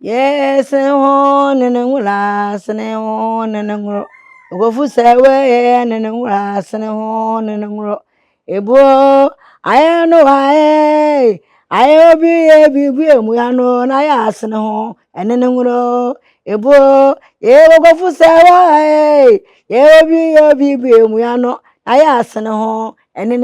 Yes, on and glass and on and go for Serwaa and glass and on and Ebo, I know I be Abibirem, we are known, I ask no, and then Ebo, go for Serwaa, be Abibirem, we are not, I ask no, and then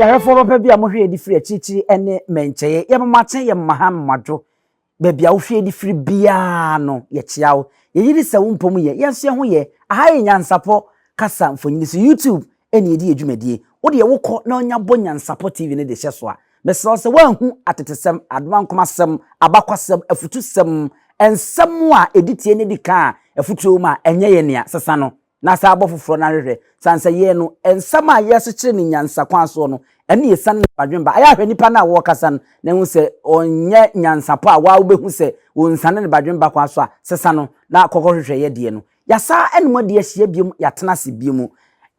Therefore, baby, I'm here. The free chichi ene mencheye. Ya mamache ya mahamado. Baby, I free the free biano. Ye chiao. Ye yiri se umpomu ye. Yes, ye huye. Aha NYANSAPO kasa mfonyini si YouTube. Eni yedi ejumedie. Odi ye woko na onyabo NYANSAPO TV ne de hyeswa. Mesra se wanhu atetesem, adman komasem, abakwasem, afutusem, ensem a editie ne dika afutu ma enye ye nea sesa no. Na sa abofoforo na hwehwe sansa ye no ensam a yeso kire ni nyansa kwanso no ene yesan na badwemba aya hwe nipa na wo kasa na hu se onye nyansapo a wa obehu se wonsane ne badwemba kwanso a sesa no na kokohwehwe ye de no yasa enemo de ahia biom yatena se biom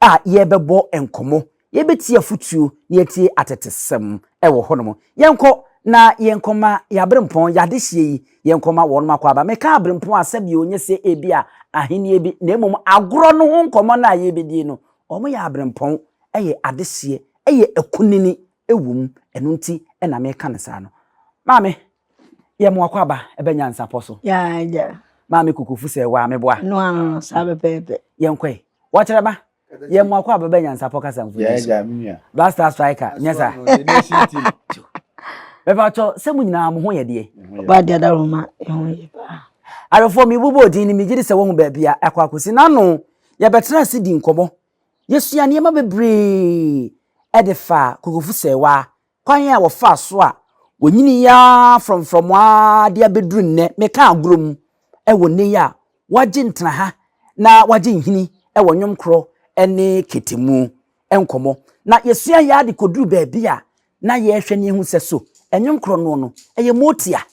a ye bebo enkomo ye beti afutuo ne yetie atetesem ewo hono yenko na yenkoma yabrempon yadehye yi yenkoma wonma kwa ba meka abrempon asabi onye se ebia ahenie bi na emom agoro no ho nkomo na ye bedi no omo ya abrempon eye adehye eye ekunini ewum enunti na meka ne sa no maame ye mo akwa ba ebe NYANSAPO so ya maame Kokofu Serwaa meboa no sabe pepe yenkwe wo kire ba ye mo akwa ba ebe NYANSAPO kasa mfu ya minia Blaster striker nyesa Beba cho se mu nyina mo ho ye de ba dia da roma ho ye ba arefo mi bubo din ni mi gidi se wo hu ba bia akwakosi na no ye betena se di nkomo yesua ne ma bebre edefa Kokofu Serwaa kwan ya wo fa so a wonyini ya from wa dia bedru nne meka agrom wo ne ya waje ntena ha na waje nhini wo Nwomkro ene ketemu enkomo na yesua ya de kodru ba bia na ye hwe ne hu se so Nwomkro no eye motia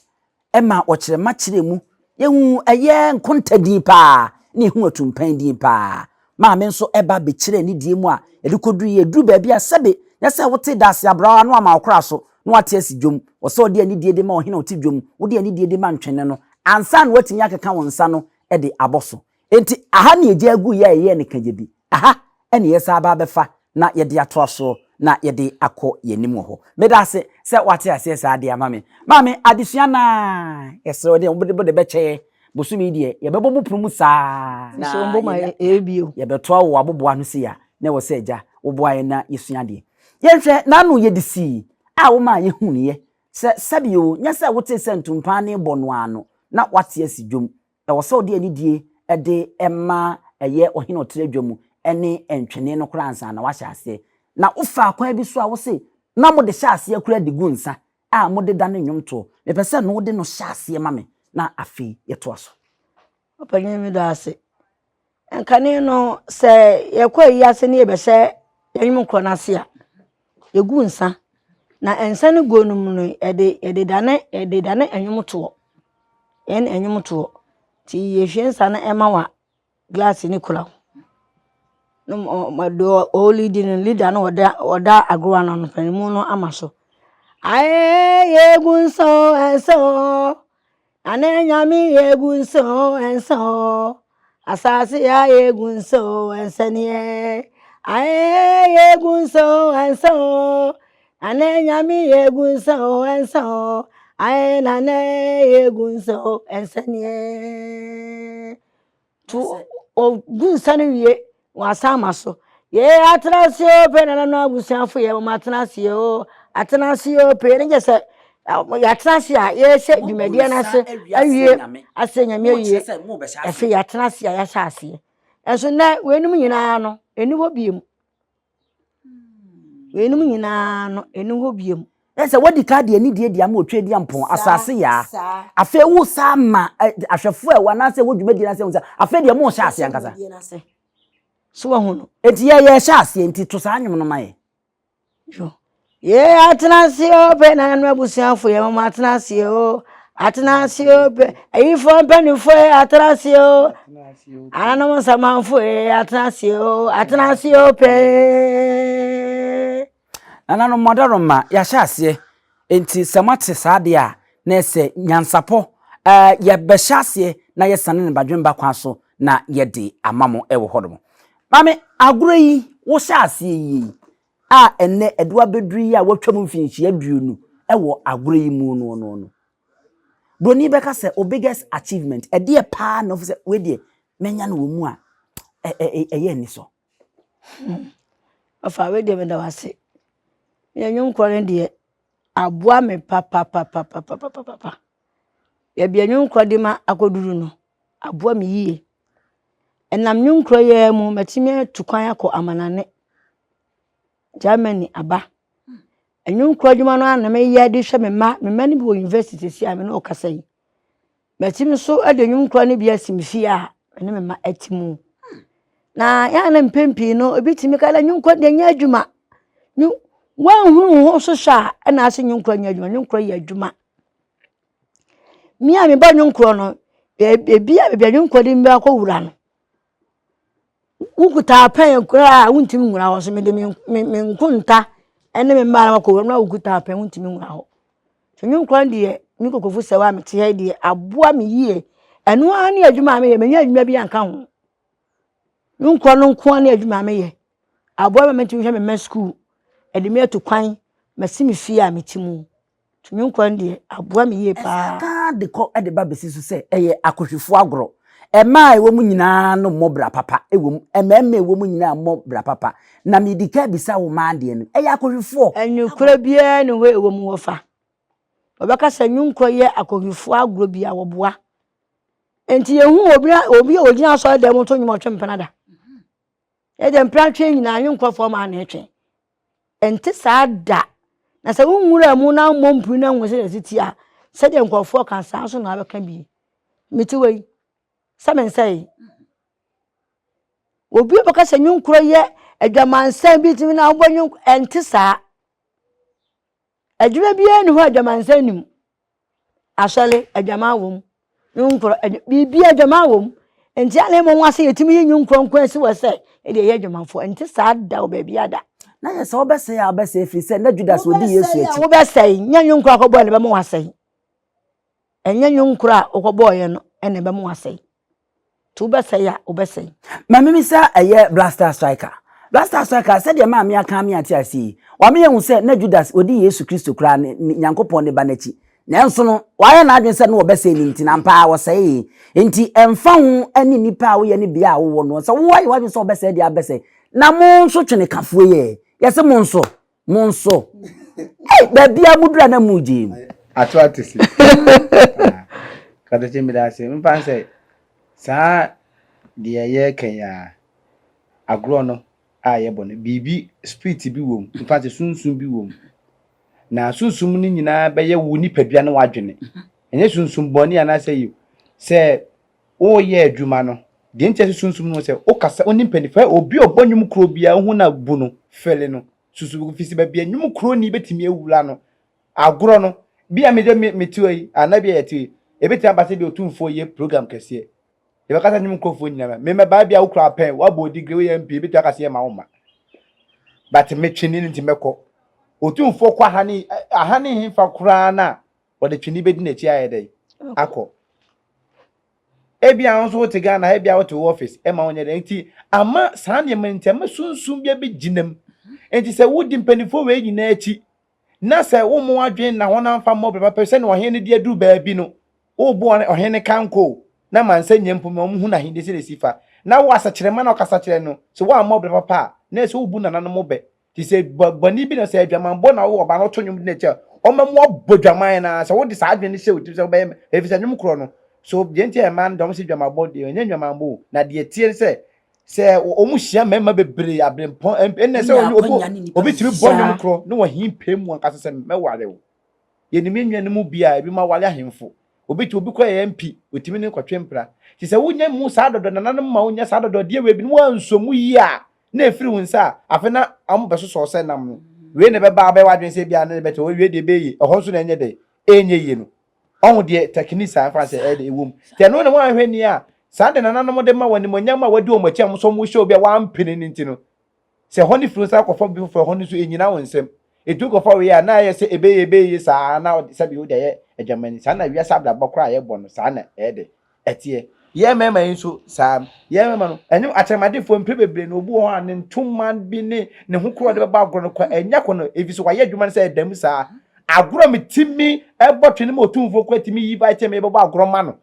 ema okire ma kire mu yehu eye nkontadi pa ne hu atumpan din pa maame nso eba be kire ne die mu a edukodru ye dru ba bia sebe yesa wote dase abrawa no ama okra so no ate asi dwom wose odi ani die de ma ohina oti dwom odi ani die de ma ntwene no ansa no watimi akeka wonsa no ede aboso enti aha ne eje agu ye ne kajebi aha ene yesa aba befa na ye de ato so na ye de akọ yenim ho medase se wate ase sa ade amame maame adesua na yesre ode obode beche bosumi die ye bebo buprum sa na so mbo ma ebio ye beto wo aboboa no se ya na wo se eja wo boa ye na yesua de yenhwe na no ye disi a wo ma ye hu ne ye se sabio nya se wote se ntumpa ne bono ano na wate asi dwom e wo se ode ani die ede ema eye ohina otre dwom ene entwene no kra ansa na wa hya ase na ufa kwa bi so a wo se na mo de hya ase akura de gu nsa a mo de da ne nwomto me pese no de no hya ase mame na afi yeto aso opanye mi do ase enkane no se ye kwa yi ase ne ye be se Nwomkro na ase a ye gu nsa na ensa ne gonum no ede dane Nwomto Nwomto ti ye hwe nsa na ema wa glass ni kula no do oli din leader no oda agro no panimu no amaso aye yegunso enso ananyami yegunso enso asase ya yegunso ensenie aye yegunso enso ananyami yegunso enso aye nane yegunso ensenie tu o gunsane wie wasama so ye atrasio pe na no abusianfo ye ma atrasio pe ne je se ya atrasia ye se dwumadie na se awie asenya awie efe ya atrasia ya hyase enso na wenum nyina no eni ho biem wenum nyina no eni ho biem ese wodi ka de ani die ama otwe die ampon asase ya afa wu sama ahwefo e wana se wodwumadie na se wonsa afa de mo hyase ankasa so wahunu enti ye hyase enti to sa anyem no maye yo ye atrasio pe na no abusianfo ye ma atrasio Atenasio pe ayifo mpanifo atenasio ananam samanfo atenasio pe Anano modoroma ya hyase enti semate saade a na ese nyansapo ye behase na ye sane ne badwemba kwa so na ye de amamo ewo hodom mame agoro yi wo hyase yi a enne edua beduri a watwam mfinchi aduonu ewo agoro yi mu no broni beka se o biggest achievement e de pa no se we de menya no mu a ye ni so afa we de me da wase ya Nwomkro ne de aboa me papa ya bia Nwomkro de ma akoduru no aboa me yie enam Nwomkro ye mu matimi tukwan akọ amanane Germany aba Nwomkro djuma no na me ye de hwe me ma ni bi university si ame no okasa yi matimi so ade Nwomkro ne bia simfi a ne me ma atimu na ya na mpempi no obitimi kala Nwomkro de nya adwuma wan hunu ho so sha na ase Nwomkro nya adwuma Nwomkro ye adwuma mi a me ba Nwomkro no bia Nwomkro de mba akọ wura no ukuta pen kura wuntimi nwura ho so me de me nkunta ene me mara akọ na ukuta pen wuntimi nwura ho so Nwomkro de mi Kokofu Serwaa me te de aboa me yie eno ani adwuma me ye me nya adwuma bi anka ho Nwomkro no nko ani adwuma me ye aboa me ntimi hwe me school ede me atukwan masimi fie a metimu Nwomkro de aboa me yie pa ka de ko ede ba besi so se eye akohwefo agoro ema ewo mu nyina no mobra papa ewo emema ewo mu nyina mobra papa na medika bisa wo ma de no eye akohwefo Nwomkro bia ne we ewo mu wofa obeka se Nwomkro ye akohwefo agoro bia wo boa enti yehu obi ogina so de mo to nyimo twempenada e de mpratwe nyina Nwomkro fo ma na etwe enti saada na se wunwura mu na mompu na nwose de titia se de nkofo kan sa so na abeka bi mitiwei samen sai obi baka se Nwomkro ye adwamansan bi timi na wo Nwomkro enti sa adwuma bi enu ho adwamansan nim asole adwama wom Nwomkro bi adwama wom enti ale mo wase yetimi ye Nwomkro nkwan si wo se e de ye adwamanfo enti sa da oba bi ada na ye so obese ya obese firi se na Judas odi Yesu echi wo bese nya Nwomkro akobo ne be mo wase enya Nwomkro a okobo ye no ene be mo wase tu bese ya obese mamimisa eye blaster striker said de ma me aka me ati asi wa me hu se na Judas odi Yesu Kristo kra nyankopon ne ba nachi nanso no waye na adwen se no obese ni nti na mpa wo se enti emfa hu ani nipa wo ye ne bia wo no so wo waye wadwen se obese de abese na mo nso twene kafuo ye yese mo nso ba bia mudura na muji ato atisi kada chimi da se mpa se sa de ye kan ya agro no aye bone bibi spirit bi wom mpa se sunsun bi wom na sunsun ni nyina be ye wo nipadua na wadwene enye sunsun bone ana se yi se o ye adwuma no de nche sunsun no se o kasa oni mpanifa obi obonwum kro bia hu na bu no fele no susu fisi ba bia nwum kro ni betimi ewura no agro no bia me de metioi anabia yeti ebeti abase bi otumfo ye program kese e ba kasa Nwomkro fo nyina me ba bia ukra pen wa bo degree ye mp ebeti akase ye ma wo ma but me twini nti meko otumfo kwa ahane himfa kura na wo de twini bedi na chi ayede akọ ebia nso wote Ghana ebia wote office e ma wonye de nti ama sane me ntem sunsun bia be ginam enti se wodi mpanifo we nyina achi na se wo mo adwen na ho na mfa mo beba person wo hene de adu ba bi no wo bo ohene kanko na mansa nyempo me hu na hende se sifa na wo asakirema na okasa kire no so wo ammo beba pa na se wo bu na no mo be ti se bani bi na se adwaman bo na wo ba no to nwum de na o ma mo bodwaman na se wo de sa adwen se wo ti se be e fi se Nwomkro no so bienti e man dom se dwama body enya dwama bo na de tie se o mu hia mema bebre abrempon enne se obi tiri bo Nwomkro no wo himpem an kase se meware wo ye ni menwa ne mu bia ebi ma wale ahemfo obi kwa MP otimi ne kwatwempra ti se wonya mu sa dodo na nan ma wonya sa dodo de we bi no ansomu yi a na efiri wonsa afena ambeso so se nam no we ne be ba be wadwen se bia ne be to we de be yi ehonso na enye de enye yi no On the techniques I fancy a womb. There no one when ya. Sunday and another de ma when the monyama would do much some show be 1 penny into. Say honey fruits are for honey to in now and some. It took a 4 year now. I say a baby is now said you there a German son. We are sab that bokra bonus sana etie. Yeah, mamma, so Sam. Yeah, man. And you at my different probably no one and 2 man be ne who crowd about going and yakono if it's why you man said them, sir. I grow me Timmy, I bought him or 2 for quite me if I tell me about gromano.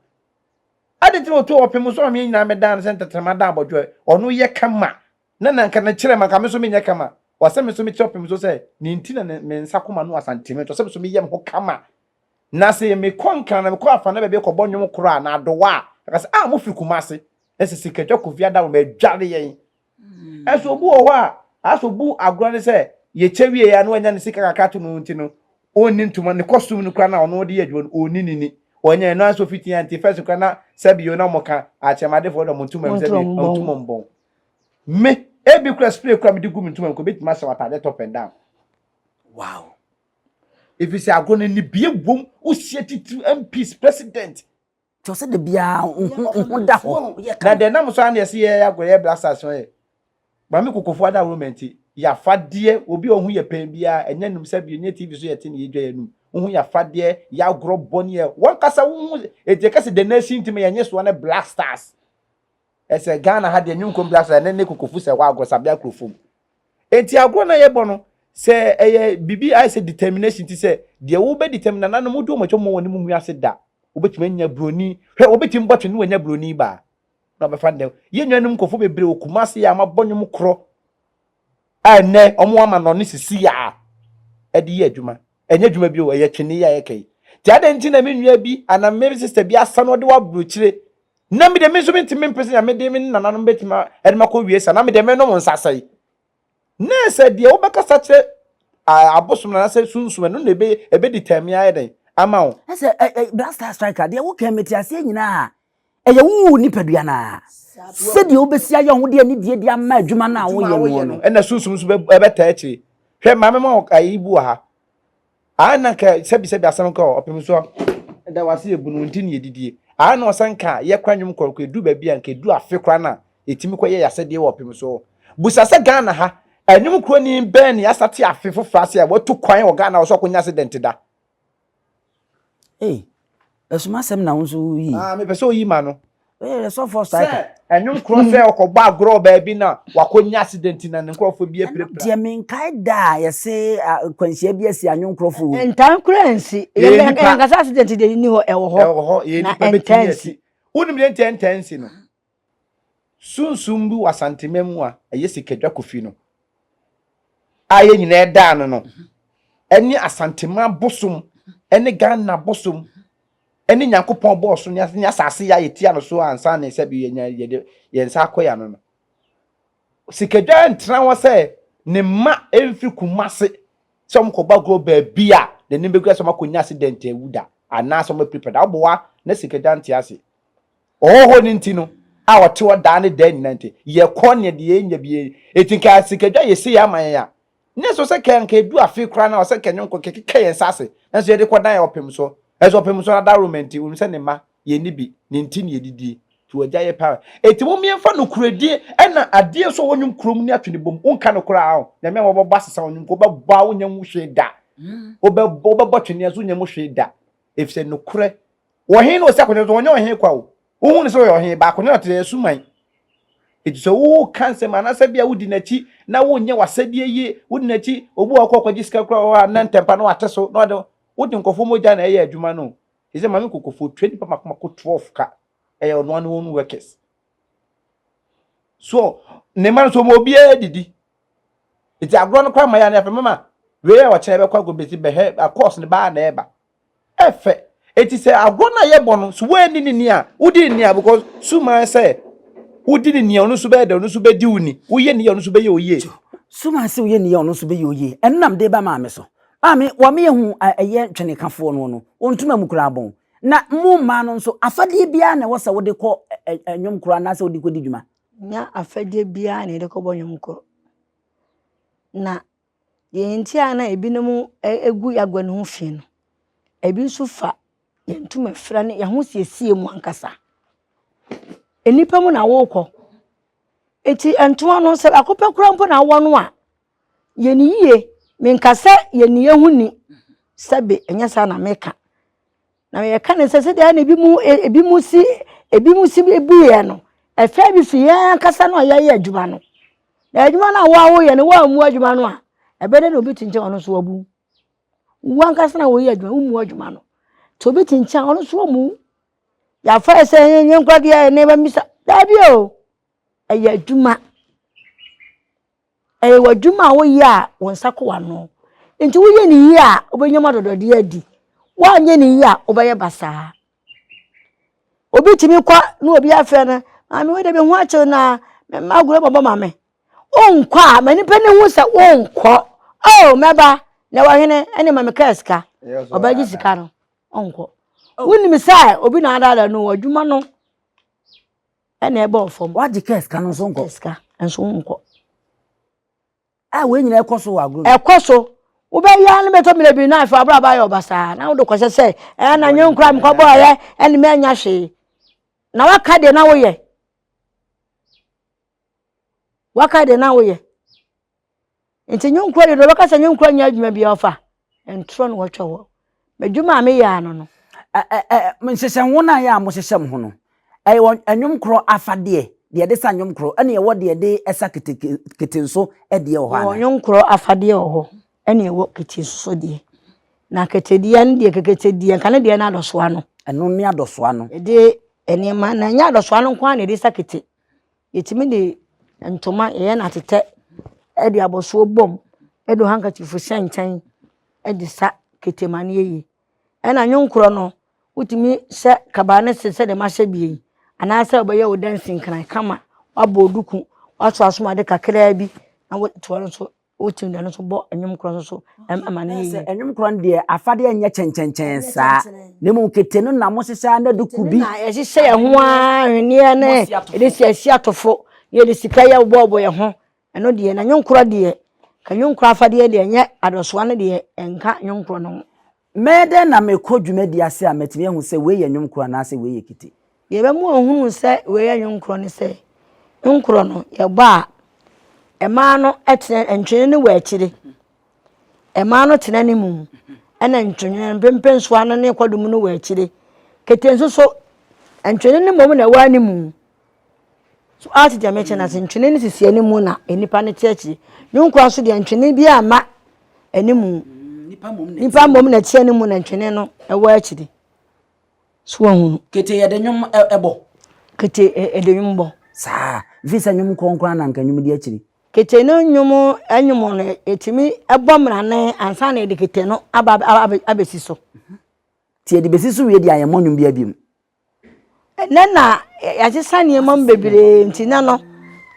I didn't know 2 of him was on me, I'm a dance center to Madame Bojoy, or no ye come. None can a chill my come so many come. Or some so many chopping so say, Nintin and men Sakuma no Asante, or some so many young who come. Nasi me konka na me kwa fa na bebe ko bonyo kura na adowa akase mo fi Kumasi ese sikejo ko via da me dware yen eso bu o ho aso bu agro ne se ye chewie ya no anya ne sika kaka no nti no oni ntuma ne costume no kura na ono de adwo oni nini onya no aso fiti anti first kura na sabio na moka achemade fo do ntuma me se ntuma mbon me ebi kura spray kura me di gum ntuma ko betima sa watade top and down. Wow. If you say I'm going to be a boom, who set it to MP's president. To say the bia Now the name of Sunday, see, I go here, blasters. Mammy Kokofu, that romantic. Ya fat dear will be on who you pay beer, and then himself your native so at any day. Who ya fat dear, ya grow bonnier. One cassa, it takes the nation to me, and yes, one of blasters. As a Ghana had the new blaster, and then Kokofu said, wow, was a black roof. And Tiagona Bono. Say bibi I say determination to say the wo be determine na no mo do mo chomo woni mu ase da obetime nya broni hwe obetim botwe no nya broni ba na be fa dem ye nwanum kofo bebre Kumasi ya mabonwum kro ane omo ama no ne sisi ya ede ye adwuma enye adwuma bi o ye twene ya ye kai ti ade nti na menua bi ana me sister bi asa no de wa brochire na me de me so me ntime mpese ya me de me nana no betima ede makọ wie sa na me de me no mo nsasai na se de obeka sache abosom na se sunsun no na ebe determine ayeden ama wo ese blaster striker de wo kan meti ase nyina eye wu ni padua na se de obesi ayo ho de ani de ama adwuma na wo ye no na sunsun so ebe ta echi hwe mame ma ayibu ha ana ka sebi asam ko opem so da wase ebunu nti ne yedidie ana osanka ye kwanwum korko edu ba bia nka edu afekra na etimi ko ye yase de wo opem so busase Ghana ha Nwomkro ni ben ya Asante afefo frase ya watu kwan wo Ghana wo so konya accident da. Esuma sem na unzu yi. Me pese oyi ma no. So for strike. Nwomkro se okogba agro ba bi na wakonya accident na nkrofo bi epirepira. Die men kai da ya se kwanhia bi asi Nwomkro fo. Entan kransi. Ye ngasa accident de ni ho ewo ho. Ewo ho ye ni pa betisi. Unim de intensi no. Sunsum bi wasante memu a ayesi kedwa kofi no. Aye nyina eda no eni asantema bosom eni Ghana bosom eni Nyankopon boss no nya asase ya yetia no so ansa na se bi ye nsa akoya no sikedwa ntra wo se ne ma emfi Kumasi som ko ba gro ba bia de nimbe gwa som akonya accident ewuda ana som prepare abowa na sikedwa ntiase oho ni ntino a wote woda ne da nyinante ye konne de ye nya bi etinka sikedwa ye se ya man ya Neso se kenke du afi kra na o se kenyonko keke yensase enso ye de kodan ya opem so enso opem so na da romenti wo se ne ma ye ni bi ne nti ne yedidi to agya ye power etimo miemfa no kuredi na ade so wonwum krom ni atwene bom wonka no kra awo na me wo bo asesa wonwum ko ba ba wonyam hwe da obe botwene aso nyam hwe da efse no kure wo hin no se akonyo so wonyo hin kwa wo wo hu so yo hin ba akonyo te suman It so who cancer man asabia wudi nachi na wonye wasadie ye wudi nachi obu akwa jiska kwa na ntempa no ateso no de wudi nkofo moja na eye adwuma no ise mame Kokofu 20 pa makko 12 ka eye ono anu wonu workers so ne man so mo bia didi iti agro no kwa maya na fe mama we ya wache be kwa go beti be he course ne ba na eba efe eti se agro na ye bono so we ni a wudi ni a because suma say Udini ni onu sube de onu sube di uni uye ni onu sube ye oye suma se uye ni onu sube ye oye ennam de ba ma me so ami wa me hu eye twene kafo no ontuma mu kura bon na mu ma no so afade bia na wo se wo de ko Nwomkro na se wo de ko di dwuma nya afade bia na de ko bo Nwomkro na ye ntia na ebinum egu yagwanu ho fi no ebi su fa yentuma fra ne ya ho siesie mu ankasa enipa mu na wokọ eti entuma no se akopɛ kura mpo na wo no a yeni yie menkasa yeni yehuni sabe enya sa na meka na ye ka ne se de na ebi mu si ebuye no efa bi fi ya kasa no ya adwuma no na adwuma na wo ye ne wo mu adwuma no a ebede na obi tinche ono so wabu wo kasa na wo ye adwuma mu adwuma no to obi tinche ono so mu ya fa se nyenkwa de ya ne ba misa da bi o eye adwuma eye wadwuma wo ye a won sakwa no nti wo ye ni ye a obenyama dodode adi wo anye ni ye a obeye basa obi timi kwa na obi afa na mami we de be ho ache na maguro baba mame onkwa mani pe ne hu se onkọ oh meba na wa hene ene mame ka sika obaji sika no onkọ woni mi sai obi na adada no adwuma no ene ebe ofom waji ka sika no so onkọ sika enso onkọ we nyina ekoso wa agro ekoso wo be ya ne beto mele bi na afa abra ba yo basa na wo do kwese se na nyenkura mi kwabo ye ene me anya hwe na waka de na wo ye nti nyenkura de do waka se nyenkura nya adwuma bi ofa entro no wotwa wo medwuma me ya no no menhyehyɛ ho na ya mo hyehyɛ ho no Nwomkro afade de de sa Nwomkro ene ye wo de esa kete nso de ye ho ana Nwomkro afade ho ene ye wo kete nso de na kete de an de kete de kan de na adoso ano eno ne adoso ano de ene ma na nya adoso ano kwa na de sa kete yetimi de ntoma ye na tete e de aboso bom e do handkerchief shantan e de sa kete mane yi ena Nwomkro no utimi se kabane se de ma hye bi ana se obaye wo dancing kan kama waboduku wato asoma de kakra bi na wo to so wotim de no so bo Nwomkro so amane yi Nwomkro de afade anya chenchenchen sa nemu kete no na mo hyehyɛ na duku bi na ye hyehyɛ ye ho a hwene ne de si atofo ye de sika ye bobo ye ho eno de na Nwomkro de ka Nwomkro afade de nya adoso an de enka Nwomkro no mede na mekodwuma di ase a metime hu se we ye Nwomkro na ase we ye kete ye be mu ohunu se we ye Nwomkro ne se Nwomkro no ye ba ema no etene entwene ne wa akire ema no tena ne mu ena ntwene mpempenso ano ne kwadum no wa akire kete nso so entwene ne mom na wa ne mu so ati de meche na se ntwene ne sisi ne mu na enipa ne teachi Nwomkro so de entwene bi ama enimu nipa mom na tie ne mu na ntwene no e wa akire so ohunu kete ye de nwom ebo kete de nwombo sa visa Nwomkro nkra na nka nwom di akire kete no nwom anyum no etimi ebo mrane ansa na de kete no abesi so tie de besi so we di ayemo nwom bia biem na ya se sane mam bebere ntina no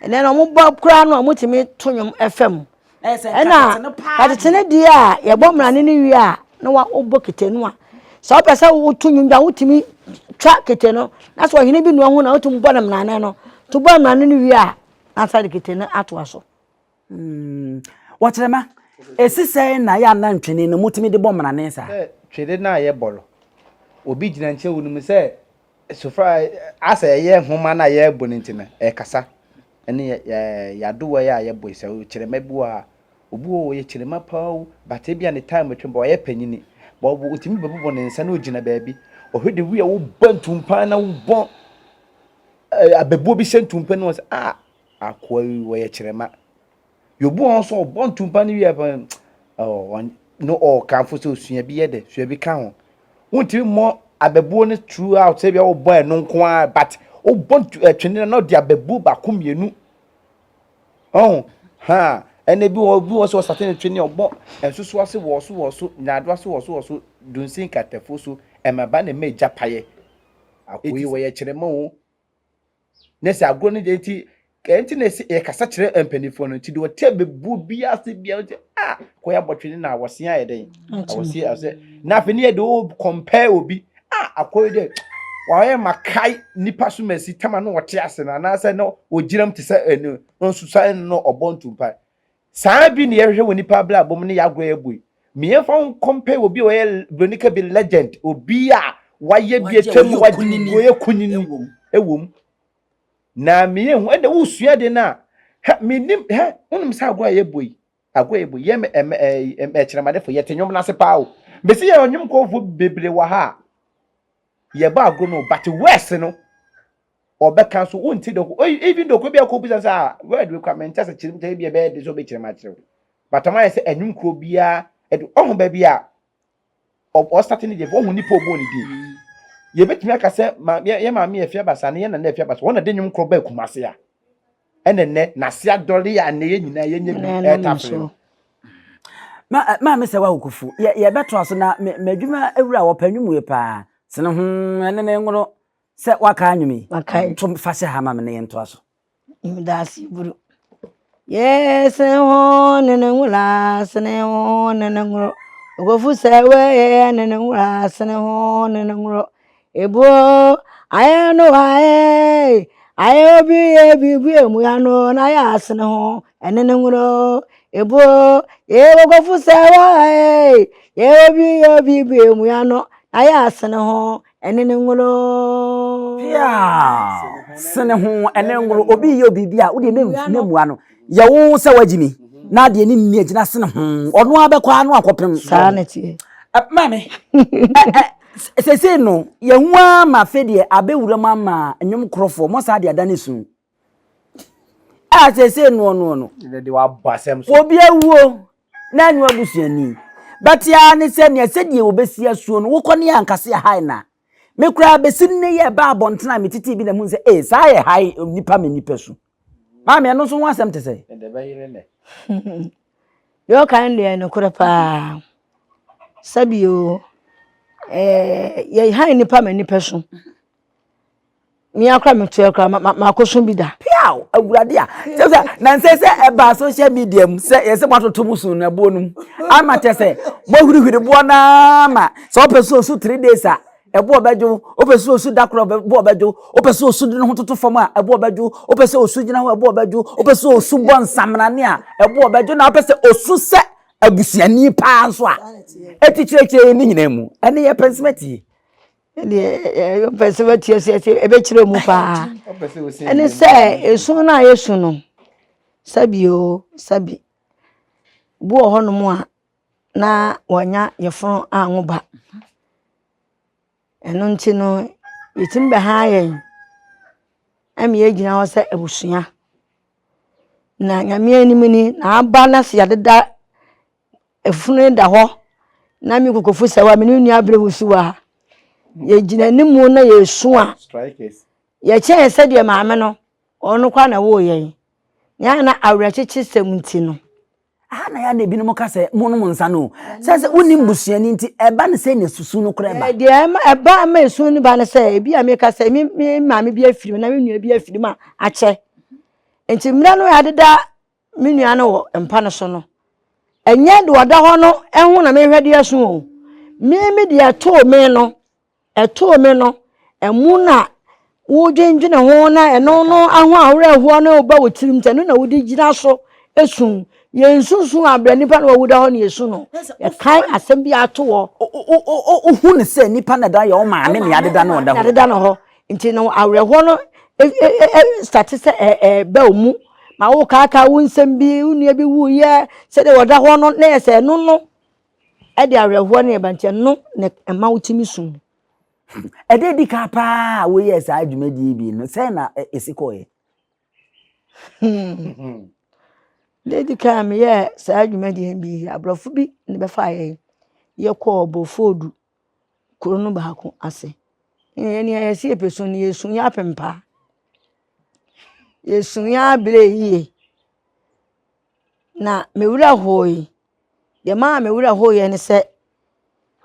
na mo bo kura no mo timi to nwom fm na katene di a ye bo mrane ni wi a na wa obo kete no a so pesa wo to nwom da wo timi twa kete no na so hene bi no ho na wo timi bo na mrane no to bo mrane ni wi a ansa de kete no ato aso Wachrema esise na ya na ntwene no mutimi de bomra ne sa twede na ye bolo obi gina nche wonum se sofra asa ye homa na ye bonintine e kasa ene ya dowa ya ye boy se kyerema bi wa obu ye kyerema paw bata bia ne time twemba ye panyini bo otimi bebo ne nsa na ogina baabi ohwede wi a wo bantumpa na wo bon abebu bi sentumpa no se akwa wo ye kyerema yobu on so bontumpa ni wi pa no kanfo so sua bi ye de sua bi ka ho wonti mo abebu ne throughout say bi wo boy no nko a but wo bontu twene no de abebu ba ko mienu ene bi wo so certain twene obo ensusu ase wo so nyado ase wo so dunsin katafo so emaba na meja paye akoyi wo ye kyerema wo nese agro ne de ti kenti nese e kasa kyere empanifo no ti de wote bebu bia ase bia ko ya botwene na awose ayeden awose ase na afeni e de o compare obi akoyi de wa ye makai nipa so masi tama no wote ase na ase no ogiram te se enu no susa no obontumpa saa bi ne ye hwe woni pa bla bom ne ya agro ya bui me fa compare obi o ye bronika bi legend obi waye bi etwam waye kunini ewom na me hu ede wo sua de na me nim unum sa agwa ye boy ye me kyeremade fo ye tenwom na se pa o besi ye Nwomkro fo bebre wa ha ye ba agro no but west no obeka so wonti do even do ko bia ko bisa sa word we comment asa kyerem te bia be de so be kyerema kyerem but am I say Nwomkro bia edu ohun ba bia o starting the ohun ni po bo ni di ye betumi aka se ye ma me afia basa ne ye na na afia basa wona de Nwomkro ba kumase a ene na se adole ya ne ye nyina ye nya bi etafre ma me se wa Kokofu ye beto so na madwuma awura wo panwum ye pa sene ho ene ne ngoro se waka anwumi to fa se ha ma me ne ye nto so imdasi buru yes ho ne ngula sene ho ne ngoro Kokofu se we ne ngula sene ho ne ngoro ebo ayano aye obi ebibi emu ya no na ya sene ho ene ngoro ebo Kokofu se we ye obi emu ya no na ya sene ho ene ngoro ya sene ho ene ngoro obi ye obi bia wo de memu ano ye wo se wagimi na de ni nni agina sene ho ono abekwa ano akopem sanity mame sese no ye hua ma fedie abewura mama Nwomkrofo mo sa de adane su sese no de wa basem so obi awuo na anu abusuani batia ne se ne sedie obesi asuo no wokone ankase hai na me kura besinne ye ba abontena metiti bi na mu se sa ye hai nipa me nipa su mama no so ho asem te se de ba yire ne yo kan le no kura pa sabio ye hai nipa me nipa su mi akra me to akra makoso bi da piao awurade a se na nse se eba social media mu se ye se matoto musu na bonum ama te se mo hurihuri bo na ma so peso so 3 days a ebo obejo opeso osu dakro ebo obejo opeso osu de ho toto fam a ebo obejo opeso osu gina ho ebo obejo opeso osu bon samrane a ebo obejo na opeso osu se abusuani pa so a etichirechire ni nyina mu ene ye pensimati yo persevati ebe kire mu pa ene se esu na yesu no sabi bu ohono mu a na wanya yefon anwoba eno nti no yetimbe ha yen ami egina ho se abusua na nyame animini na aba na se yadeda efunu da ho na mi Kokofu se wa me nunu abrebusuwa ye gina nimu na yesu a strikers ye che se de maame no onu kwa na wo yen ya na awrechichi semunti no na ya na ebi no ka se monum nsa no se unim busuani nti eba ne se ne susu no kra eba de eba ma esu ni ba ne se ebi a me ka se mi maame bi afiri na me nua bi afiri ma ache enti mra no ya deda me nua no wo empa no so no enye de oda ho no ehun na me hwede asu o me de ato me no emu na wo dwendwene ho na eno no aho awre ho na oba wotirim tanu na wodi gina so esun yensusun abra nipa na wuda ho na yesu no ye kai asem bi ato wo hu ne se nipa na da ye o maame ne adeda na oda ho adeda no ho nti no awre ho no statise ba omu ma wo kaka wo nsem bi unua bi wu ye se de woda ho no na ye se no e de awre ho na ye banche no ne ema wutimi sun ede di ka pa wo ye sa adwumadi bi no se na esikoye lady kam ye sa adwumadi bi abrofo bi ne be fa ye ko obofodu kuro no baako ase ye ne ye se epeso ne yesu ya pempa yesu ya bere yi na mewura hoyi ye ma mewura hoyi ne se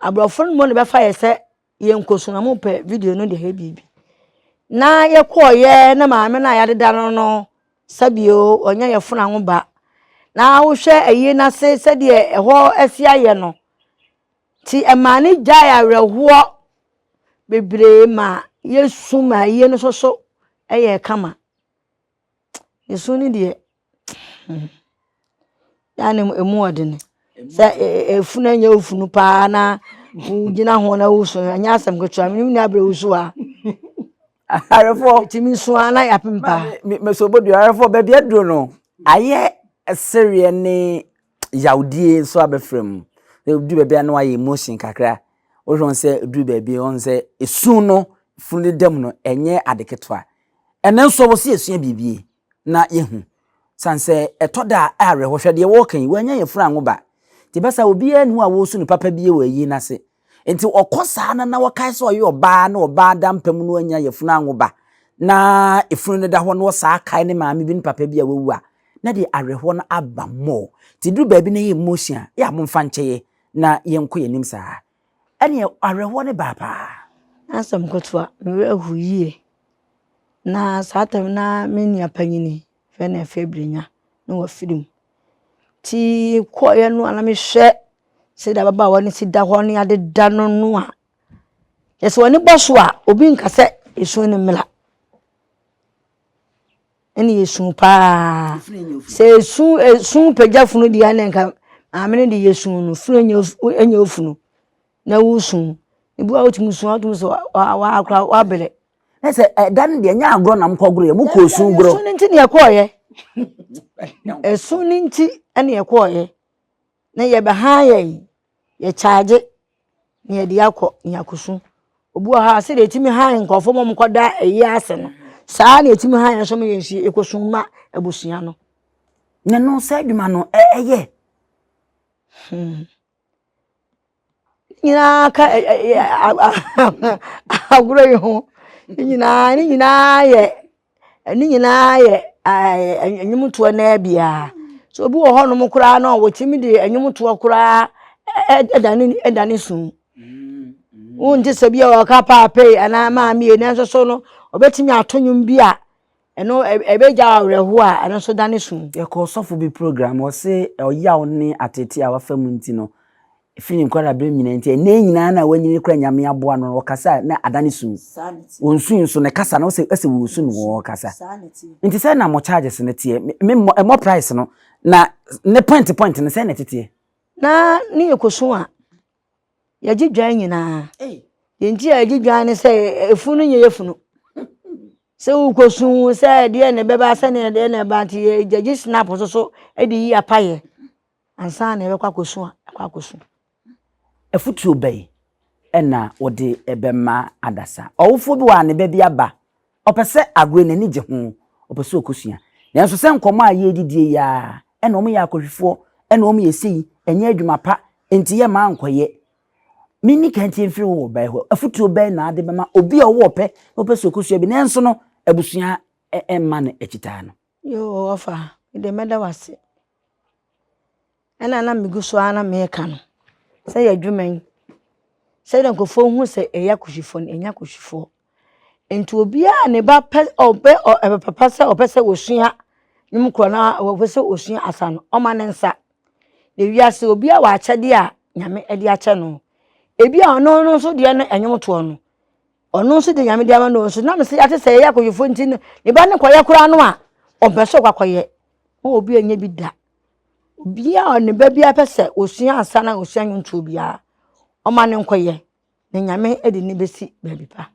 abrofo no mo ne be fa ye se ye nkosu na mo pe video no de he bibi na ye koye na maame na ya deda no sabio onya ye funa ho ba na wo hwe ayi na se de eho asia ye no ti emane gya ya reho bebre ma yesu ma ye no so eye kama yesu ni de ya ne emu odene se efuna nya ofunu pa na Gina hona uso anya asem ketua me ni abre uso a. Arefo Timi so ana ya pempa. me so bodu arefo ba bia duro no. Aye serie ne yaudie so abefrem. Du ba bia no aye emotion kakra. O hwon se du ba bia on se esu no funu dem no enye adeketwa. Ene nso wo se esua bibie na yehu. Sanse etoda are hwehwede wo kan wanya ye fura ngoba. Ti besa obi anu a wo su no papa bie wa yi na se. Enti okosa na wakai so ye oba na oba dampam no anya ye fura ngoba. Na efunu ne da ho no sa kai ne maame bi ne papa bi a wawu a na de areho na aba mo. Ti duru ba bi na ye emotion ya momfa ncheye na yenko yenim saa. Ene areho ne baba. Asem kotwa me ahu yie. Na satam na meni apanyini fe na febrinya na wa firim. Ti ko ye no ana me hwe se da baba woni si da ho ne ade da no no a. Yes woni boso a obi nkase esu ne mela. Eni yesu pa. Se esu pagya funu di ane nka amene di yesu no funu enya ofunu. Na wusu. Ibu a otimu su so wa akra wa bele. Ese dan de nya agro na mkogro ye muko su gro. Esu ninti ne yakoye. Esu ninti ene yakoye. Na ye be haye ye charge ne ye de yakọ yakosu. Obu ha se de timi haye nkofo mo mkoda eyi ase no. Saa na etimi haye so me yensi ekosuma ebusua no. Ne no sa adwuma no eye. Nyina ka agro yi ho. Nyina ye enyumuto na bia. So obi wo ho no mkura na wo timi de enyumuto kura edane sun. Unje se bia o ka papa ana maami e nanso so no obetimi atonyum bia eno ebeja awreho a eno so dane sun. Ye ko sofo bi program o se oyaw ne atete a wafamu nti no fini kwara bre nyina nti na nyina na wanyini kra nyame aboa no wakasa na adane sun wonsun so ne kasa na ose wo sun wo kasa nti se na mo charges ne tie mo price no na ne point ne se ne tete na ni ekosun a ya gidwan nyina yenti ya gidwan ne se efunu nye yefunu se ukosun se de ne beba se ne de ne ba nti jagi snap so edi yi apaye ansa na ebekwa kosun akwa kosun efutu bay ena wode ebema adasa owufo bi wa ne ba bi aba opese agro na ni je ho opese okosua nanso se nkomo a ye didie ya ena omo ya akohwefo ena omo yesi enye adwuma pa enti ye ma ankoye mini kanti mfiri wo bay ho efutu bay na ade bema obi a wo pe opese okosua bi nanso no abusua emma na ekita no yo ofa ide meda wase ena na miguso ana meka no se ya dwuman se den ko fo hu se eya kohwifo enya kohwifo enti obi a ne ba obe papa se opese osua Nwomkro na opese osua asano o ma ne nsa de wiase obi a wa akyede a nyame ede akye no ebi a ono so de no enwomto no ono so de nyame de ama no so na me se ate se eya kohwifo nti ne ba ne koye kura no a opese kwakoye obi anya bi da bia ne ba bia pese osua asana osua nwonto bia o ma ne nkoye ne nyame ede ne besi baby pa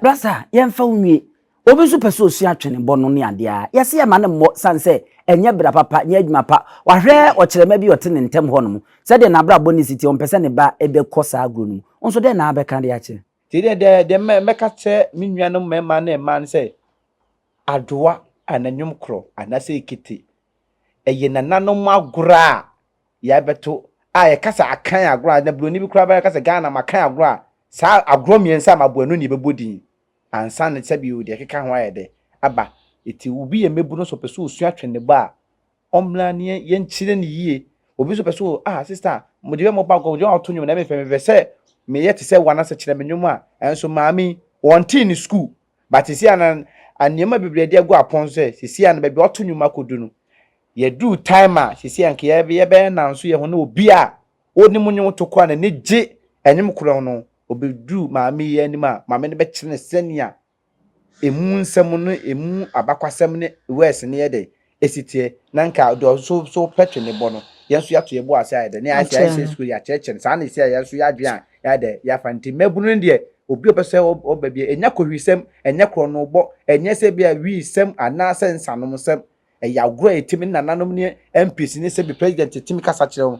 brasa yemfa unwie obi so pese osua atwene bono ne ade a yese ye ma ne mo sanse enye bra papa nya adwuma pa wahwe okirema bi ote ne ntem ho no se de na bra boni city on pese ne ba ebe kosa agro no onso de na abeka de akire ti de meka che minua no mema na ema ne se adoa ananwomkro anase ekiti eye nananom agora ya beto ye kasa akan agora na broni bi kura ba kasa Ghana makan agora sa agro miensa mabuanu ni bebodin ansa ne sabi o de keka ho ayede aba eti ubi ye mebu no so peso osua twene ba omla ne ye nchire ne yie obi so peso sister mo de mo ba go je otonyo na me fe se me yete se wana se kire menwom a enso maami wonti ni school but isi an anema bebre de go apon se sisi an be otonyo makodu no ye do timer sisi an ke ye be na nso ye ho na obi a oni munyo to kwa na ne je Nwomkro no obedu maami ye anima maami ne be kire ne senia emu nsem no emu abakwasem ne wes ne ye de esitie na nka do so petwe ne bo no yesu ya to yebo asa de ne asa school ya cheche sa na isi yesu ya adwen ya de ya fanti mabunu de obi opese obabie enya kohwisem enya krono bo enya se bia wisem ana sensanom sem ya gro etimi nananom ne MPs ne se bi president etimi kasa kire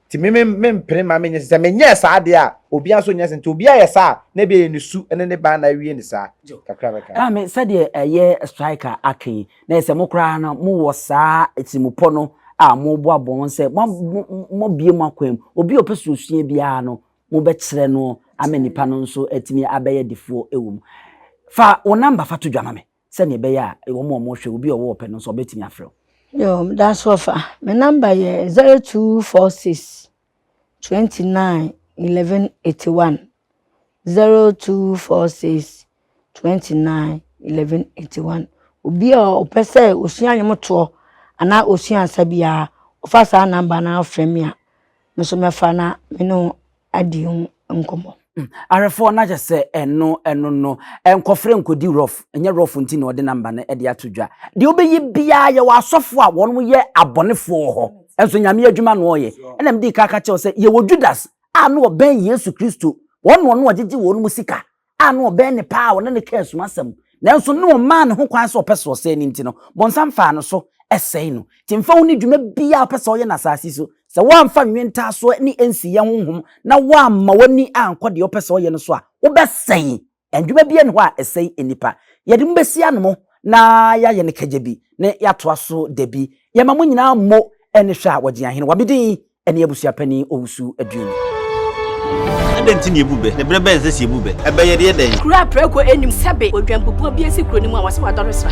ti me prema me nyese me nye sa de a obi aso nyese nti obi aye sa na be ne su ene ne ba na wie ne sa kakra beka me said ye striker Akan na se mokra na mo wo sa etimupo no a mo bo abon se mo bie makwam obi opesu osua bia no mo be kire no amenipa no nso etimi abeye defo ewum fa wo number fa to dwama me se ne be ya wo mo hwe obi owo ope no nso betimi afre yo that's what my number is 0246 29 11 81 0246 29 11 81 obi o pese osua nyemoto ana osua asabia ofa sa number na frame ya meso mefa na me no adi nkomo arefo na je se eno no enkofre nkodi rough enye rough nti na ode number na ede atodwa de obeyi bia ye wasofo a wonmo ye abonefo ho enso nyame adwuma no oye enem di kaka che se ye wo Judas a no oben Yesu Kristo wonno no ogege wonu musika a no oben ne pa wona ne kasu masem nanso no man ho kwan so opeso se ni nti no bonsam fa no so esei no timfa woni dwuma bia opeso oye na asasi so se wamfa nwenta so ni ensi ye honhom na wamma wani anko de opeso oye no so a wo besei endwuma bia ne ho a esei enipa ye de mbesi anmo na ya ye ne kajebi ne ya toa so debi ye ma munyina mo ene hwa wagye ahene wabedi ene abusua pani owusu aduonu adenti ne ebube ne brebe ense si ebube ebe ye de den kura preko enim sebe odwampopo bia si kuro ni mu a wase wadoro sra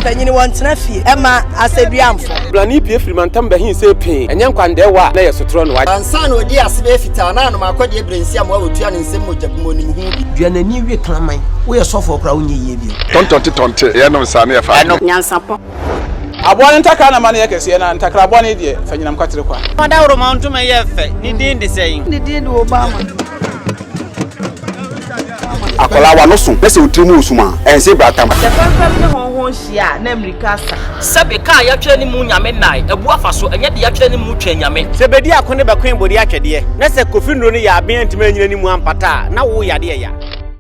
Panyini wantena fie ema aseduamfo blani pie frimantam bahin se pin enye nkwande wa na yesotro no wa ansa na odi asebe fita na no akode ebrensi am wa otua ne nsem mojabmo ni mu bi duanani wie klaman wo ye sofo kra wonye ye bi tontonte ye no nsa na ye fa NYANSAPO abone ntaka na mane yekese na ntakra abone die fanyinam kwatere kwa oda woro mantuma ye fe ni din de sein ni din do Obama akola wa no so pese otrimu usuma ense bratam the family ne honhon hia na America sa sebe ka ya twere ni mu nyame nai ebu afaso enye de ya twere ni mu twa nyame sebedi akone bakwen bodi atwede na se kofi nro ni ya aben ntime nyina ni mu ampata na wo yade ya